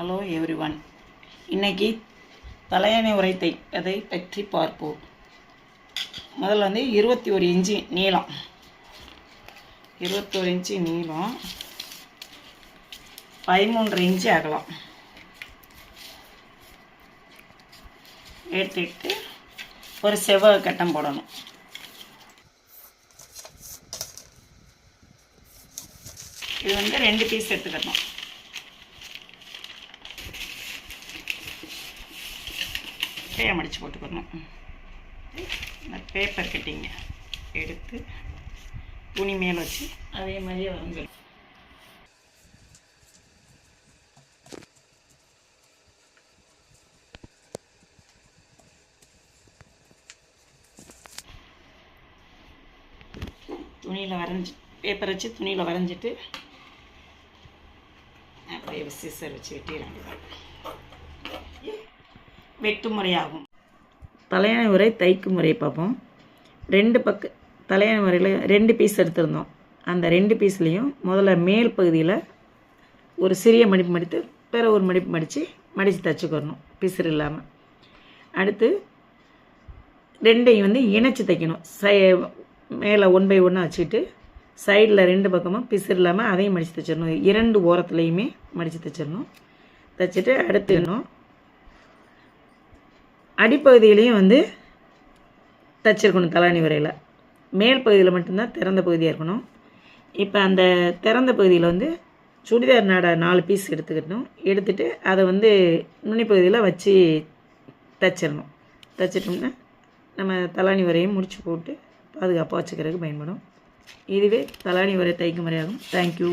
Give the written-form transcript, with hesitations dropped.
Hello everyone. இன்னைக்கு தலையணை உரை தைப்பதை பற்றி பார்ப்போம். முதல்ல 21 இன்ச்சு நீளம், 21 இன்ச்சு நீளம், 13 இன்ச்சு அகலம் எடுத்துக்கிட்டு ஒரு செவ்வக கட்டம் போடணும். இது 2 பீஸ் எடுத்துக்கணும். மடித்து போட்டுக்கணும். இந்த பேப்பர் கட்டிங்க எடுத்து துணி மேலே வச்சு அதே மாதிரியே வரைஞ்சிடும். துணியில் வரைஞ்சி பேப்பர் வச்சு துணியில் வரைஞ்சிட்டு அப்படியே சிசர் வச்சு வெட்டிடுறாங்க. வெட்டு முறையாகும். தலையணை உரை தைக்கும் முறை பார்ப்போம். 2 தலையணை முறையில் 2 பீஸ் எடுத்திருந்தோம். அந்த 2 பீஸ்லேயும் முதல்ல மேல் பகுதியில் ஒரு சிறிய மடிப்பு மடித்து பிற ஒரு மடிப்பு மடித்து தைச்சிக்கிறணும், பிசுறு இல்லாமல். அடுத்து 2ஐயும் இணைச்சி தைக்கணும். மேலே 1 by 1 வச்சுக்கிட்டு சைடில் 2 பக்கமும் பிசுறு இல்லாமல் அதையும் மடித்து தைச்சிடணும். 2 ஓரத்துலேயுமே மடித்து தைச்சிடணும். தைச்சிட்டு அடுத்து அடிப்பகுதியிலையும் தைச்சிருக்கணும். தலையணை உரையில் மேல் பகுதியில் மட்டும்தான் திறந்த பகுதியாக இருக்கணும். இப்போ அந்த திறந்த பகுதியில் சுடிதார் நாடை 4 பீஸ் எடுத்துக்கிட்டணும். எடுத்துகிட்டு அதை நுனி பகுதியில் வச்சு தைச்சிடணும். தைச்சிட்டோம்னா நம்ம தலையணை உரையும் முடிச்சு போட்டு பாதுகாப்பாக வச்சுக்கிறதுக்கு பயன்படும். இதுவே தலையணை உரை தைக்கும் முறையாகும். தேங்க்யூ.